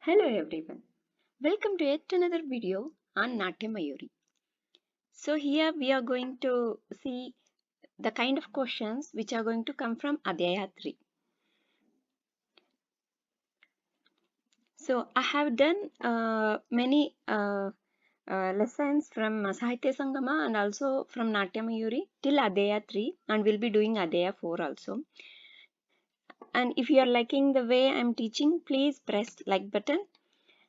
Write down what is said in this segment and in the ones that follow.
Hello everyone, welcome to yet another video on Natya Mayuri. So here we are going to see the kind of questions which are going to come from Adhyaya 3. So I have done many lessons from Sahitya Sangama and also from Natya Mayuri till Adhyaya 3 and we'll be doing Adhyaya 4 also. And if you are liking the way I'm teaching, please press like button.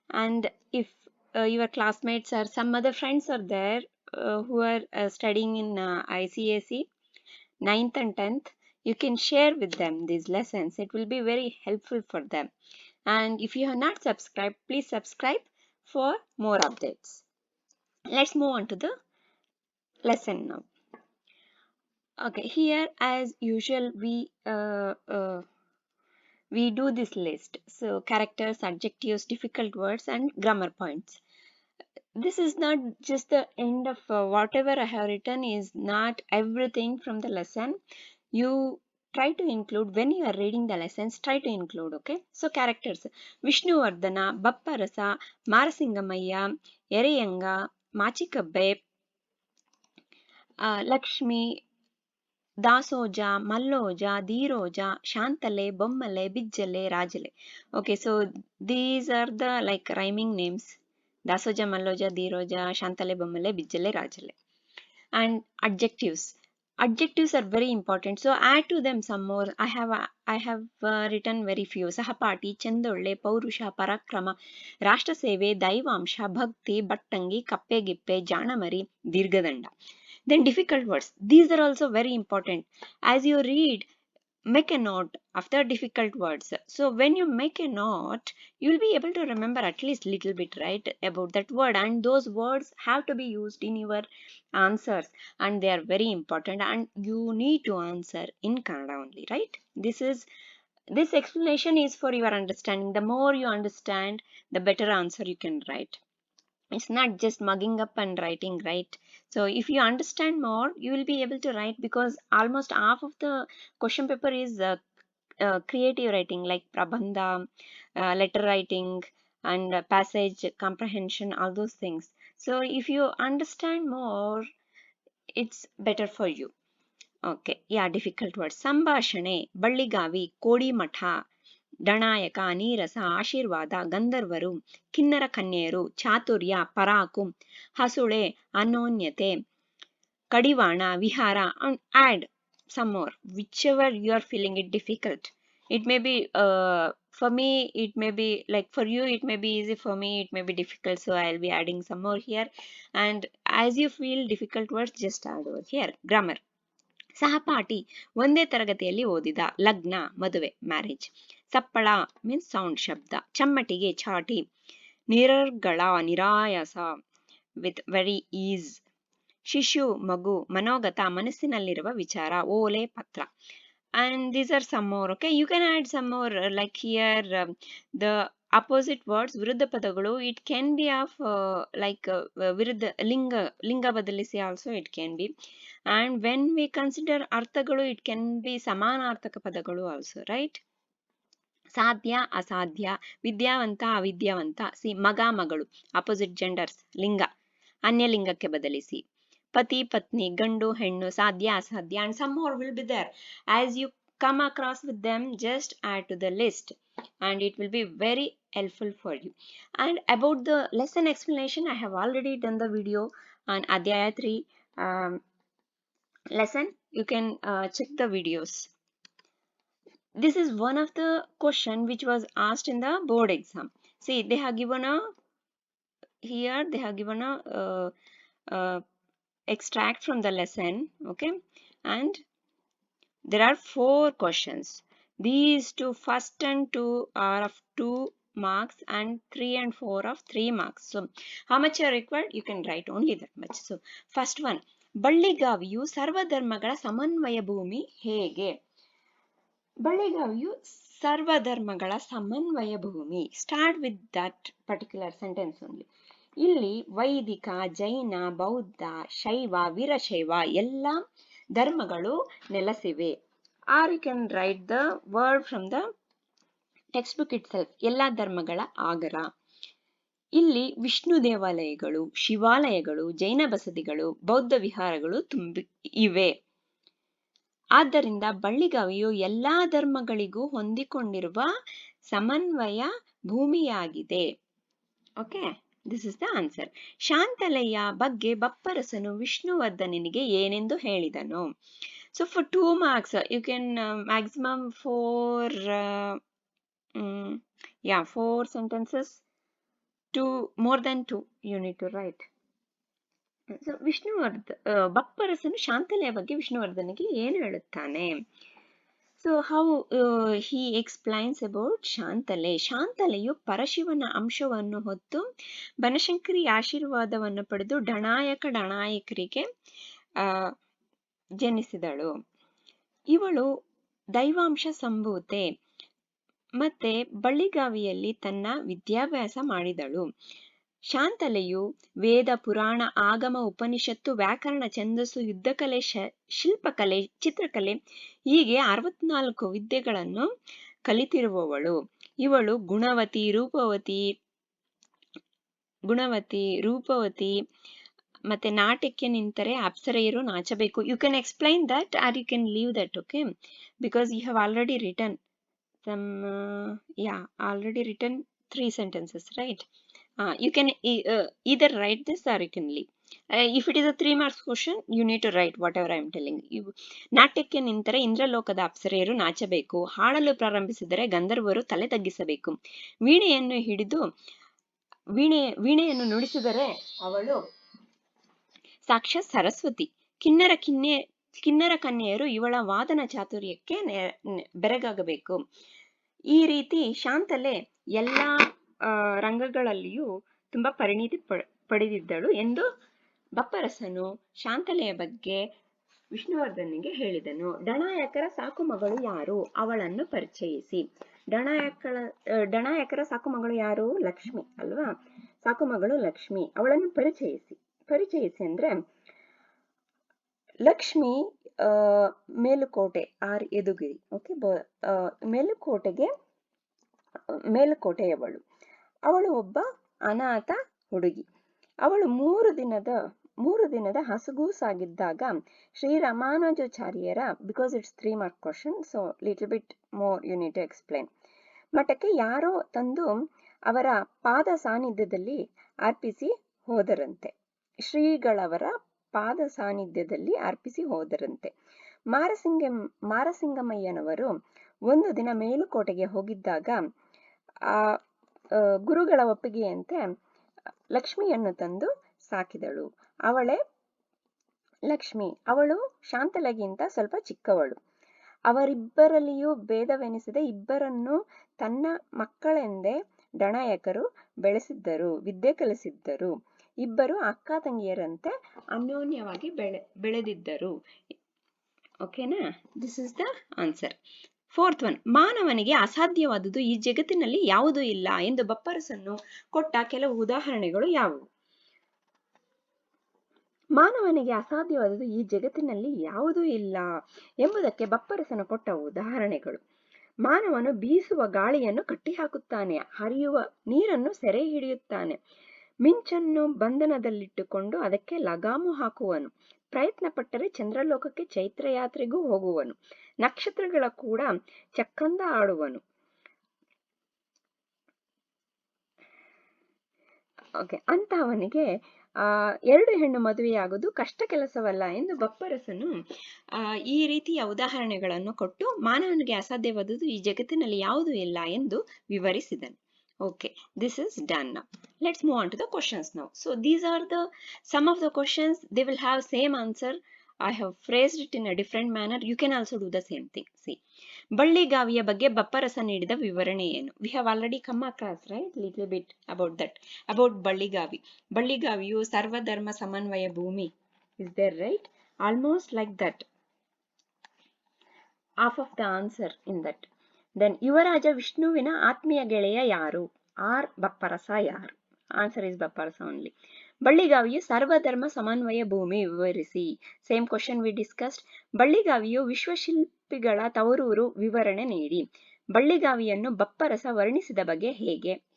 And if your classmates or some other friends are there who are studying in ICAC 9th and 10th, you can share with them these lessons. It will be very helpful for them. And if you have not subscribed, please subscribe for more updates. Let's move on to the lesson now. Okay, here as usual we do this list. So characters, adjectives, difficult words and grammar points. This is not just the end of whatever I have written is not everything from the lesson. You try to include when you are reading the lessons, try to include, okay? So characters, Vishnuvardhana, Bapparasa, Marasingamaya, Ereyanga, Machikabbe, Lakshmi, Dasoja, Malloja, Dhiroja, Shantale, Bommale, Bijjale, Rajale. Okay, so these are the like rhyming names. Dasoja, Malloja, Dhiroja, Shantale, Bommale, Bijjale, Rajale. And adjectives. Adjectives are very important. So add to them some more. I have written very few. Sahapati, Chandolle, Paurusha, Parakrama, Rashtra Seve, Daivamsha, Bhakti, Battangi, Kappe Gippe, Janamari, Dirgadanda. Then difficult words. These are also very important. As you read, make a note after difficult words. So when you make a note, you will be able to remember at least little bit, right, about that word. And those words have to be used in your answers. And they are very important. And you need to answer in Kannada only, right? This explanation is for your understanding. The more you understand, the better answer you can write. It's not just mugging up and writing, right? So if you understand more, you will be able to write, because almost half of the question paper is creative writing, like prabandha, letter writing, and passage comprehension, all those things. So if you understand more, it's better for you. Okay, yeah, difficult words. Sambhashane, Balligavi, Kodi Matha, ಡಣಾಯಕ ನೀರಸ ಆಶೀರ್ವಾದ ಗಂಧರ್ವರು ಕಿನ್ನರ ಕನ್ಯೆಯರು ಚಾತುರ್ಯ ಪರಾಕು ಹಸುಳೆ ಅನೋನ್ಯತೆ ಕಡಿವಾಣ ವಿಹಾರ and add some more whichever you are feeling it difficult. It may be for me it may be like, for you it may be easy, for me it may be difficult, so I'll be adding some more here. And as you feel difficult words, just add over here. Grammar. ಸಹಪಾಠಿ ಒಂದೇ ತರಗತಿಯಲ್ಲಿ ಓದಿದ. ಲಗ್ನ ಮದುವೆ, marriage. ಸಪ್ಪಳ means sound, ಶಬ್ದ. ಚಮ್ಮಟಿಗೆ ಚಾಟಿ. ನಿರರ್ಗಳ ನಿರಾಯಾಸ with very is. ಶಿಶು ಮಗು. ಮನೋಗತ ಮನಸ್ಸಿನಲ್ಲಿರುವ ವಿಚಾರ. ಓಲೆ ಪತ್ರ. And these are some more. Okay, you can add some more like here the opposite words, viruddha padagalu, it can be of like viruddha linga badalisi also it can be. And when we consider arthagalu, it can be samanarthaka padagalu also, right? ಸಾಧ್ಯ ಅಸಾಧ್ಯ, ವಿದ್ಯಾವಂತ ಅವಿದ್ಯಾವಂತ. C ಮಗ ಮಗಳು, opposite genders, ಲಿಂಗ ಅನ್ಯಲಿಂಗಕ್ಕೆ ಬದಲಿಸಿ. ಪತಿ ಪತ್ನಿ, ಗಂಡು ಹೆಣ್ಣು, ಸಾಧ್ಯ ಅಸಾಧ್ಯ. And some more will be there. As you come across with them, just add to the list and it will be very helpful for you. And about the lesson explanation, I have already done the video on Adhyaya 3 lesson. You can check the videos. This is one of the question which was asked in the board exam. See, they have given a here they have given a extract from the lesson, okay? And there are 4 questions. These two, first and 2 are of 2 marks and 3 and 4 of 3 marks. So how much are required? You can write only that much. So first one, ಬಳ್ಳಿಗಾವಿಯು ಸರ್ವಧರ್ಮಗಳ ಸಮನ್ವಯ ಭೂಮಿ ಹೇಗೆ? ಬಳ್ಳಿಗಾವಿಯು ಸರ್ವಧರ್ಮಗಳ ಸಮನ್ವಯ ಭೂಮಿ. Start with that particular sentence only. ಇಲ್ಲಿ ವೈದಿಕ, ಜೈನ, ಬೌದ್ಧ, ಶೈವ, ವೀರಶೈವ ಎಲ್ಲ ಧರ್ಮಗಳು ನೆಲೆಸಿವೆ. Or you can write the word from the text book itself ಎಲ್ಲಾ ಧರ್ಮಗಳ ಆಗರ. ಇಲ್ಲಿ ವಿಷ್ಣು ದೇವಾಲಯಗಳು, ಶಿವಾಲಯಗಳು, ಜೈನ ಬಸದಿಗಳು, ಬೌದ್ಧ ವಿಹಾರಗಳು ಇವೆ. ಆದ್ದರಿಂದ ಬಳ್ಳಿಗಾವಿಯು ಎಲ್ಲಾ ಧರ್ಮಗಳಿಗೂ ಹೊಂದಿಕೊಂಡಿರುವ ಸಮನ್ವಯ ಭೂಮಿಯಾಗಿದೆ. Okay, this is the answer. ಶಾಂತಲೆಯ ಬಗ್ಗೆ ಬಪ್ಪರಸನು ವಿಷ್ಣುವರ್ಧನನಿಗೆ ಏನೆಂದು ಹೇಳಿದನು? So for 2 marks you can maximum 4 sentences to more than 2 you need to write. So ಬಪ್ಪರಸನು ಶಾಂತಲೆಯ ಬಗ್ಗೆ ವಿಷ್ಣುವರ್ಧನಿಗೆ ಏನು ಹೇಳುತ್ತಾನೆ? So how he explains about Shantala. ಶಾಂತಲೆಯು ಪರಶಿವನ ಅಂಶವನ್ನು ಹೊತ್ತು ಬನಶಂಕರಿ ಆಶೀರ್ವಾದವನ್ನು ಪಡೆದು ಡಣಾಯಕರಿಗೆ ಜನಿಸಿದಳು. ಇವಳು ದೈವಾಂಶ ಸಂಭೂತೆ ಮತ್ತೆ ಬಳ್ಳಿಗಾವಿಯಲ್ಲಿ ತನ್ನ ವಿದ್ಯಾಭ್ಯಾಸ ಮಾಡಿದಳು. ಶಾಂತಲೆಯು ವೇದ, ಪುರಾಣ, ಆಗಮ, ಉಪನಿಷತ್ತು, ವ್ಯಾಕರಣ, ಛಂದಸ್ಸು, ಯುದ್ಧಕಲೆ, ಶಿಲ್ಪಕಲೆ, ಚಿತ್ರಕಲೆ ಹೀಗೆ 64 ವಿದ್ಯೆಗಳನ್ನು ಕಲಿತಿರುವವಳು. ಇವಳು ಗುಣವತಿ ರೂಪವತಿ ಮತ್ತೆ ನಾಟ್ಯಕ್ಕೆ ನಿಂತರೆ ಅಪ್ಸರೆಯರು ನಾಚಬೇಕು. You can explain that or you can leave that, okay, because you have already written already written 3 sentences, right? You can either write this or you can leave. If it is a 3 marks question, you need to write whatever I am telling you. ನಾಟ್ಯಕ್ಕೆ ನಿಂತರೆ ಇಂದ್ರಲೋಕದ ಅಪ್ಸರೆಯರು ನಾಚಬೇಕು, ಹಾಡಲು ಪ್ರಾರಂಭಿಸಿದರೆ ಗಂಧರ್ವರು ತಲೆ ತಗ್ಗಿಸಬೇಕು, ವೀಣೆಯನ್ನು ನುಡಿಸಿದರೆ ಅವಳು ಸಾಕ್ಷಾತ್ ಸರಸ್ವತಿ, ಕಿನ್ನರ ಕನ್ಯೆಯರು ಇವಳ ವಾದನ ಚಾತುರ್ಯಕ್ಕೆ ಬೆರಗಾಗಬೇಕು. ಈ ರೀತಿ ಶಾಂತಲೆ ಎಲ್ಲ ರಂಗಗಳಲ್ಲಿಯೂ ತುಂಬಾ ಪರಿಣಿತಿ ಪಡೆದಿದ್ದಳು ಎಂದು ಬಪ್ಪರಸನು ಶಾಂತಲೆಯ ಬಗ್ಗೆ ವಿಷ್ಣುವರ್ಧನಿಗೆ ಹೇಳಿದನು. ಡಣಾಯಕರ ಸಾಕು ಮಗಳು ಯಾರು? ಅವಳನ್ನು ಪರಿಚಯಿಸಿ. ಡಣಾಯಕರ ಸಾಕು ಮಗಳು ಯಾರು? ಲಕ್ಷ್ಮಿ ಅಲ್ವಾ? ಸಾಕು ಮಗಳು ಲಕ್ಷ್ಮಿ. ಅವಳನ್ನು ಪರಿಚಯಿಸಿ ಅಂದ್ರೆ ಲಕ್ಷ್ಮಿ ಮೇಲುಕೋಟೆ ಆರ್ ಯದುಗಿರಿ, ಓಕೆ, ಮೇಲುಕೋಟೆಯವಳು. ಅವಳು ಒಬ್ಬ ಅನಾಥ ಹುಡುಗಿ. ಅವಳು 3 ದಿನದ ಹಸುಗೂಸಾಗಿದ್ದಾಗ ಶ್ರೀರಾಮಾನುಜಾಚಾರ್ಯರ, because it's 3 mark question, so little bit more you need to explain, ಮಠಕ್ಕೆ ಯಾರೋ ತಂದು ಅವರ ಪಾದ ಸಾನ್ನಿಧ್ಯದಲ್ಲಿ ಅರ್ಪಿಸಿ ಹೋದರಂತೆ. ಶ್ರೀಗಳವರ ಪಾದ ಸಾನ್ನಿಧ್ಯದಲ್ಲಿ ಅರ್ಪಿಸಿ ಹೋದರಂತೆ. ಮಾರಸಿಂಗಮಯ್ಯನವರು ಒಂದು ದಿನ ಮೇಲುಕೋಟೆಗೆ ಹೋಗಿದ್ದಾಗ ಆ ಗುರುಗಳ ಒಪ್ಪಿಗೆಯಂತೆ ಲಕ್ಷ್ಮಿಯನ್ನು ತಂದು ಸಾಕಿದಳು. ಅವಳೇ ಲಕ್ಷ್ಮಿ. ಅವಳು ಶಾಂತಲೆಗಿಂತ ಸ್ವಲ್ಪ ಚಿಕ್ಕವಳು. ಅವರಿಬ್ಬರಲ್ಲಿಯೂ ಭೇದವೆನಿಸದೆ ಇಬ್ಬರನ್ನು ತನ್ನ ಮಕ್ಕಳೆಂದೇ ಡಣಾಯಕರು ಬೆಳೆಸಿದ್ದರು, ವಿದ್ಯೆ ಕಲಿಸಿದ್ದರು. ಇಬ್ಬರು ಅಕ್ಕ ತಂಗಿಯರಂತೆ ಅನ್ಯೋನ್ಯವಾಗಿ ಬೆಳೆದಿದ್ದರು. ಓಕೆನಾ? This is the answer. 4th one, ಮಾನವನಿಗೆ ಅಸಾಧ್ಯವಾದುದು ಈ ಜಗತ್ತಿನಲ್ಲಿ ಯಾವುದೂ ಇಲ್ಲ ಎಂದು ಬಪ್ಪರಸನ್ನು ಕೊಟ್ಟ ಕೆಲವು ಉದಾಹರಣೆಗಳು ಯಾವುವು? ಮಾನವನಿಗೆ ಅಸಾಧ್ಯವಾದುದು ಈ ಜಗತ್ತಿನಲ್ಲಿ ಯಾವುದೂ ಇಲ್ಲ ಎಂಬುದಕ್ಕೆ ಬಪ್ಪರಸನು ಕೊಟ್ಟ ಉದಾಹರಣೆಗಳು: ಮಾನವನು ಬೀಸುವ ಗಾಳಿಯನ್ನು ಕಟ್ಟಿಹಾಕುತ್ತಾನೆ, ಹರಿಯುವ ನೀರನ್ನು ಸೆರೆ ಹಿಡಿಯುತ್ತಾನೆ, ಮಿಂಚನ್ನು ಬಂಧನದಲ್ಲಿಟ್ಟುಕೊಂಡು ಅದಕ್ಕೆ ಲಗಾಮು ಹಾಕುವನು, ಪ್ರಯತ್ನ ಪಟ್ಟರೆ ಚಂದ್ರಲೋಕಕ್ಕೆ ಚೈತ್ರಯಾತ್ರೆಗೂ ಹೋಗುವನು, ನಕ್ಷತ್ರಗಳ ಕೂಡ ಚಕ್ಕಂದ ಆಡುವನು. ಓಕೆ, ಅಂತಹವನಿಗೆ 2 ಹೆಣ್ಣು ಮದುವೆಯಾಗುವುದು ಕಷ್ಟ ಕೆಲಸವಲ್ಲ ಎಂದು ಬಪ್ಪರಸನು ಈ ರೀತಿಯ ಉದಾಹರಣೆಗಳನ್ನು ಕೊಟ್ಟು ಮಾನವನಿಗೆ ಅಸಾಧ್ಯವಾದುದು ಈ ಜಗತ್ತಿನಲ್ಲಿ ಯಾವುದೂ ಇಲ್ಲ ಎಂದು ವಿವರಿಸಿದನು. Okay, this is done now. Let's move on to the questions now. So these are some of the questions. They will have same answer. I have phrased it in a different manner. You can also do the same thing. See, ಬಳ್ಳಿಗಾವಿಯ ಬಗ್ಗೆ ಬಪ್ಪರಸ ನೀಡಿದ ವಿವರಣೆ ಏನು? We have already come across, right? Little bit about that. About Balligavi. ಬಳ್ಳಿಗಾವಿಯು ಸರ್ವಧರ್ಮ ಸಮನ್ವಯ ಭೂಮಿ. Is there, right? Almost like that. Half of the answer in that. Then ಯುವರಾಜ ವಿಷ್ಣುವಿನ ಆತ್ಮೀಯ ಗೆಳೆಯ ಯಾರು? ಆರ್ ಬಪ್ಪರಸ ಯಾರು? Answer is Bapparasa only. ಬಳ್ಳಿಗಾವಿಯು ಸರ್ವಧರ್ಮ ಸಮನ್ವಯ ಭೂಮಿ, ವಿವರಿಸಿ. Same question we discussed. ಬಳ್ಳಿಗಾವಿಯು ವಿಶ್ವಶಿಲ್ಪಿಗಳ ತವರೂರು, ವಿವರಣೆ ನೀಡಿ. ಬಳ್ಳಿಗಾವಿಯನ್ನು ಬಪ್ಪರಸ ವರ್ಣಿಸಿದ ಬಗೆ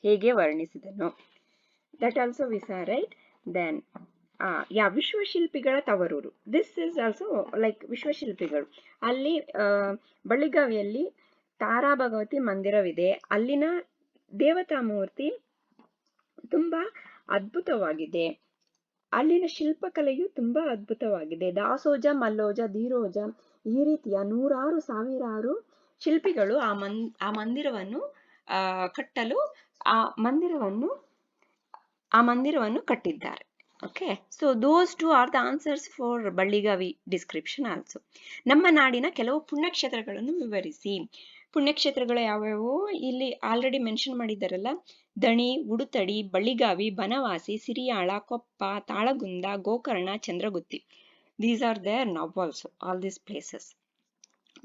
ಹೇಗೆ ವರ್ಣಿಸಿದನು? That also we saw, right? Then ವಿಶ್ವಶಿಲ್ಪಿಗಳ ತವರೂರು. ದಿಸ್ ಇಸ್ ಆಲ್ಸೋ ಲೈಕ್ ವಿಶ್ವಶಿಲ್ಪಿಗಳು. ಅಲ್ಲಿ ಬಳ್ಳಿಗಾವಿಯಲ್ಲಿ ತಾರಾ ಭಗವತಿ ಮಂದಿರವಿದೆ. ಅಲ್ಲಿನ ದೇವತಾ ಮೂರ್ತಿ ತುಂಬಾ ಅದ್ಭುತವಾಗಿದೆ. ಅಲ್ಲಿನ ಶಿಲ್ಪಕಲೆಯು ತುಂಬಾ ಅದ್ಭುತವಾಗಿದೆ. ದಾಸೋಜ, ಮಲ್ಲೋಜ, ಧೀರೋಜ ಈ ರೀತಿಯ ನೂರಾರು ಸಾವಿರಾರು ಶಿಲ್ಪಿಗಳು ಆ ಮಂದಿರವನ್ನು ಕಟ್ಟಲು ಆ ಮಂದಿರವನ್ನು ಕಟ್ಟಿದ್ದಾರೆ. Okay, so those two are the answers for Balligavi description also. ನಮ್ಮ ನಾಡಿನ ಕೆಲವು ಪುಣ್ಯಕ್ಷೇತ್ರಗಳನ್ನು ವಿವರಿಸಿ. ಪುಣ್ಯಕ್ಷೇತ್ರಗಳು ಯಾವ್ಯಾವು ಇಲ್ಲಿ ಆಲ್ರೆಡಿ ಮೆನ್ಷನ್ ಮಾಡಿದ್ದಾರಲ್ಲ, ದಣಿ, ಉಡುತಡಿ, Balligavi, Banavasi, Siriyala, Koppa, Talagunda, Gokarna, Chandragutti. These are there now also, all these places.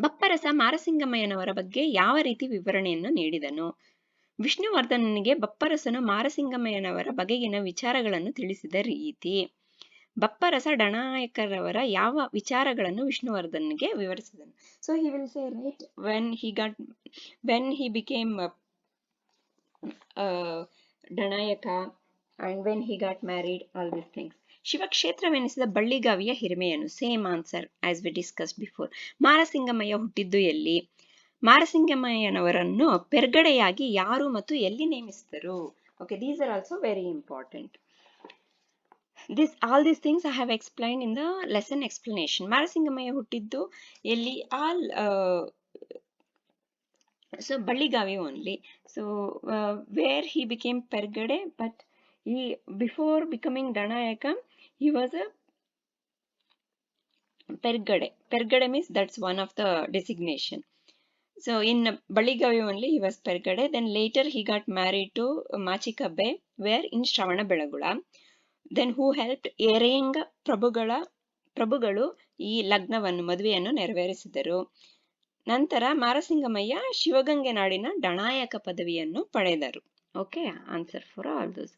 ಬಪ್ಪರಸ ಮಾರಸಿಂಗಮಯ್ಯನವರ ಬಗ್ಗೆ ಯಾವ ರೀತಿ ವಿವರಣೆಯನ್ನು ನೀಡಿದನು? ವಿಷ್ಣುವರ್ಧನನಿಗೆ ಬಪ್ಪರಸನು ಮಾರಸಿಂಗಮಯ್ಯನವರ ಬಗೆಗಿನ ವಿಚಾರಗಳನ್ನು ತಿಳಿಸಿದ ರೀತಿ. ಬಪ್ಪರಸ ಡಣನಾಯಕರವರ ಯಾವ ವಿಚಾರಗಳನ್ನು ವಿಷ್ಣುವರ್ಧನ್ಗೆ ವಿವರಿಸಿದನು? So he will say, right, when he became Danayaka and when he got married, all these things. ಶಿವಕ್ಷೇತ್ರವೆನಿಸಿದ ಬಳ್ಳಿಗಾವಿಯ ಹಿರಿಮೆಯನ್ನು. Same answer as we discuss before. Marasingamayya ಹುಟ್ಟಿದ್ದು ಎಲ್ಲಿ? ಮಾರಸಿಂಗಮಯ್ಯನವರನ್ನು ಪೆರ್ಗಡೆಯಾಗಿ ಯಾರು ಮತ್ತು ಎಲ್ಲಿ ನೇಮಿಸಿದರು? Okay, these are also very important. All these things I have explained in the lesson explanation. ಮಾರಸಿಂಗಮಯ್ಯ ಹುಟ್ಟಿದ್ದು ಎಲ್ಲಿ? So Balligavi only. So where he became Pergade, but before becoming Danayaka, he was a Pergade. Pergade means that's one of the designation. So in Baligavi only he was Pergade. Then later he got married to Machikabbe, where in Shravanabelagula. Then who helped Erenga ಪ್ರಭುಗಳು ಈ ಲಗ್ನವನ್ನು ಮದುವೆಯನ್ನು ನೆರವೇರಿಸಿದರು. ನಂತರ ಮಾರಸಿಂಗಮಯ್ಯ ಶಿವಗಂಗೆ ನಾಡಿನ ಡಣಾಯಕ ಪದವಿಯನ್ನು ಪಡೆದರು. Okay, answer for all those.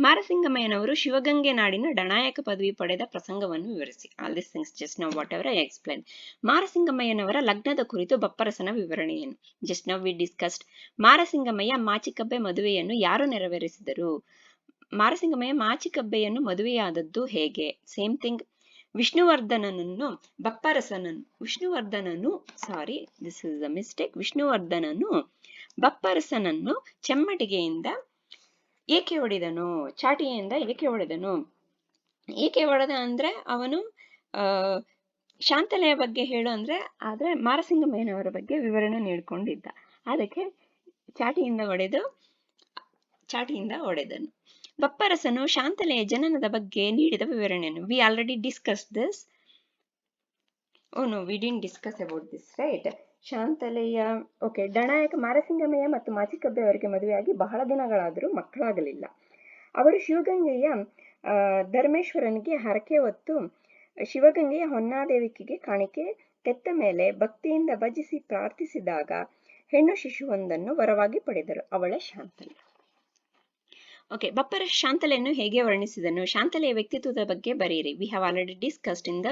ಮಾರಸಿಂಗಮಯ್ಯನವರು ಶಿವಗಂಗೆ ನಾಡಿನ ಡಣಾಯಕ ಪದವಿ ಪಡೆದ ಪ್ರಸಂಗವನ್ನು ವಿವರಿಸಿ. All this things just now whatever I explain. ಮಾರಸಿಂಗಮಯ್ಯನವರ ಲಗ್ನದ ಕುರಿತು ಬಪ್ಪರಸನ ವಿವರಣೆಯನ್ನು. Just now we discussed. Marasingamayya Machikabbe ಮದುವೆಯನ್ನು ಯಾರು ನೆರವೇರಿಸಿದರು? ಮಾರಸಿಂಗಮಯ್ಯ ಮಾಚಿಕಬ್ಬೆಯನ್ನು ಮದುವೆಯಾದದ್ದು ಹೇಗೆ? Same thing. ವಿಷ್ಣುವರ್ಧನನು ಬಪ್ಪರಸನನ್ನು ಚೆಮ್ಮಟಿಗೆಯಿಂದ ಏಕೆ ಹೊಡೆದನು? ಚಾಟಿಯಿಂದ ಏಕೆ ಹೊಡೆದನು? ಏಕೆ ಹೊಡೆದ ಅಂದ್ರೆ ಅವನು ಶಾಂತಲೆಯ ಬಗ್ಗೆ ಹೇಳು ಅಂದ್ರೆ, ಆದ್ರೆ ಮಾರಸಿಂಗಮಯ್ಯನವರ ಬಗ್ಗೆ ವಿವರಣೆ ನೀಡಿಕೊಂಡಿದ್ದ, ಅದಕ್ಕೆ ಚಾಟಿಯಿಂದ ಹೊಡೆದನು. ಬಪ್ಪರಸನು ಶಾಂತಲೆಯ ಜನನದ ಬಗ್ಗೆ ನೀಡಿದ ವಿವರಣೆಯನ್ನು. We already discuss this. We didn't discuss about this, right? ಶಾಂತಲೆಯ ಓಕೆ. ಡಣಾಯಕ ಮಾರಸಿಂಗಮಯ್ಯ ಮತ್ತು ಮಾಚಿಕಬ್ಬೆ ಅವರಿಗೆ ಮದುವೆಯಾಗಿ ಬಹಳ ದಿನಗಳಾದರೂ ಮಕ್ಕಳಾಗಲಿಲ್ಲ. ಅವರು ಶಿವಗಂಗೆಯ ಧರ್ಮೇಶ್ವರನಿಗೆ ಹರಕೆ ಹೊತ್ತು ಶಿವಗಂಗೆಯ ಹೊನ್ನಾದೇವಿಕೆಗೆ ಕಾಣಿಕೆ ತೆತ್ತ ಮೇಲೆ ಭಕ್ತಿಯಿಂದ ಭಜಿಸಿ ಪ್ರಾರ್ಥಿಸಿದಾಗ ಹೆಣ್ಣು ಶಿಶುವೊಂದನ್ನು ವರವಾಗಿ ಪಡೆದರು. ಅವಳೇ ಶಾಂತಲೆ. ಓಕೆ, ಬಪ್ಪರಸ ಶಾಂತಲೆಯನ್ನು ಹೇಗೆ ವರ್ಣಿಸಿದನು? ಶಾಂತಲೆಯ ವ್ಯಕ್ತಿತ್ವದ ಬಗ್ಗೆ ಬರೆಯಿರಿ. We have already discussed in the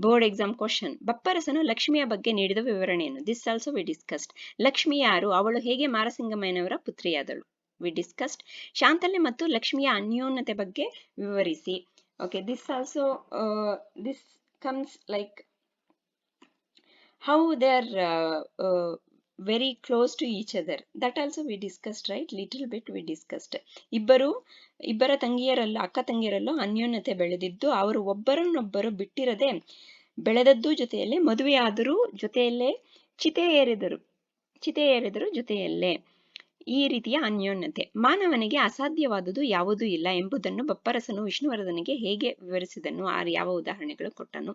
board exam question. ಬಪ್ಪರಸನು ಲಕ್ಷ್ಮಿಯ ಬಗ್ಗೆ ನೀಡಿದ ವಿವರಣೆಯನ್ನು. This also we discussed. Lakshmi ಯಾರು? ಅವಳು ಹೇಗೆ ಮಾರಸಿಂಗಮಯ್ಯನವರ ಪುತ್ರಿಯಾದಳು? We discussed. ಶಾಂತಲೆ ಮತ್ತು ಲಕ್ಷ್ಮಿಯ ಅನ್ಯೋನ್ಯತೆ ಬಗ್ಗೆ ವಿವರಿಸಿ. Okay, this also this comes like how they are very close to each other. That also we discussed, right? Little bit we discussed. ಇಬ್ಬರ ತಂಗಿಯರಲ್ಲೂ ಅಕ್ಕ ತಂಗಿಯರಲ್ಲೂ ಅನ್ಯೋನ್ಯತೆ ಬೆಳೆದಿದ್ದು, ಅವರು ಒಬ್ಬರನ್ನೊಬ್ಬರು ಬಿಟ್ಟಿರದೆ ಬೆಳೆದದ್ದು ಜೊತೆಯಲ್ಲೇ, ಮದುವೆಯಾದರೂ ಜೊತೆಯಲ್ಲೇ, ಚಿತೆ ಏರಿದರು ಜೊತೆಯಲ್ಲೇ. ಈ ರೀತಿಯ ಅನ್ಯೋನ್ಯತೆ. ಮಾನವನಿಗೆ ಅಸಾಧ್ಯವಾದುದು ಯಾವುದೂ ಇಲ್ಲ ಎಂಬುದನ್ನು ಬಪ್ಪರಸನು ವಿಷ್ಣುವರ್ಧನಿಗೆ ಹೇಗೆ ವಿವರಿಸಿದನು? ಯಾವ ಉದಾಹರಣೆಗಳು ಕೊಟ್ಟನು?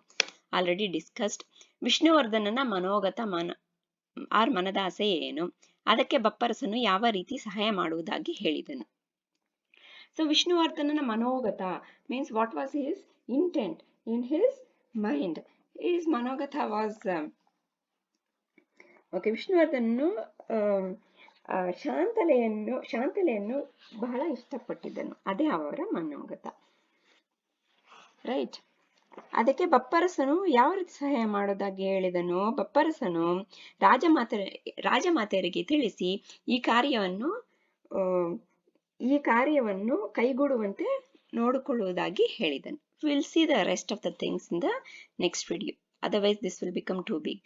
Already discussed. ವಿಷ್ಣುವರ್ಧನನ ಮನೋಗತ ಮನದಾಸೆ ಏನು? ಅದಕ್ಕೆ ಬಪ್ಪರಸನು ಯಾವ ರೀತಿ ಸಹಾಯ ಮಾಡುವುದಾಗಿ ಹೇಳಿದನು? ಸೊ ವಿಷ್ಣುವರ್ಧನನ ಮನೋಗತ means what was his intent in his mind. His ಮನೋಗತ ವಾಸ್ ಓಕೆ. ವಿಷ್ಣುವರ್ಧನನು ಶಾಂತಲೆಯನ್ನು ಬಹಳ ಇಷ್ಟಪಟ್ಟಿದ್ದನು. ಅದೇ ಅವರ ಮನೋಗತ, ರೈಟ್? ಅದಕ್ಕೆ ಬಪ್ಪರಸನು ಯಾವ ರೀತಿ ಸಹಾಯ ಮಾಡೋದಾಗಿ ಹೇಳಿದನು. ಬಪ್ಪರಸನು ರಾಜಮಾತೆಯರಿಗೆ ತಿಳಿಸಿ ಈ ಕಾರ್ಯವನ್ನು ಆ, ಈ ಕಾರ್ಯವನ್ನು ಕೈಗೂಡುವಂತೆ ನೋಡಿಕೊಳ್ಳುವುದಾಗಿ ಹೇಳಿದನು. We'll see the rest of the things in the next video. Otherwise, this will become too big.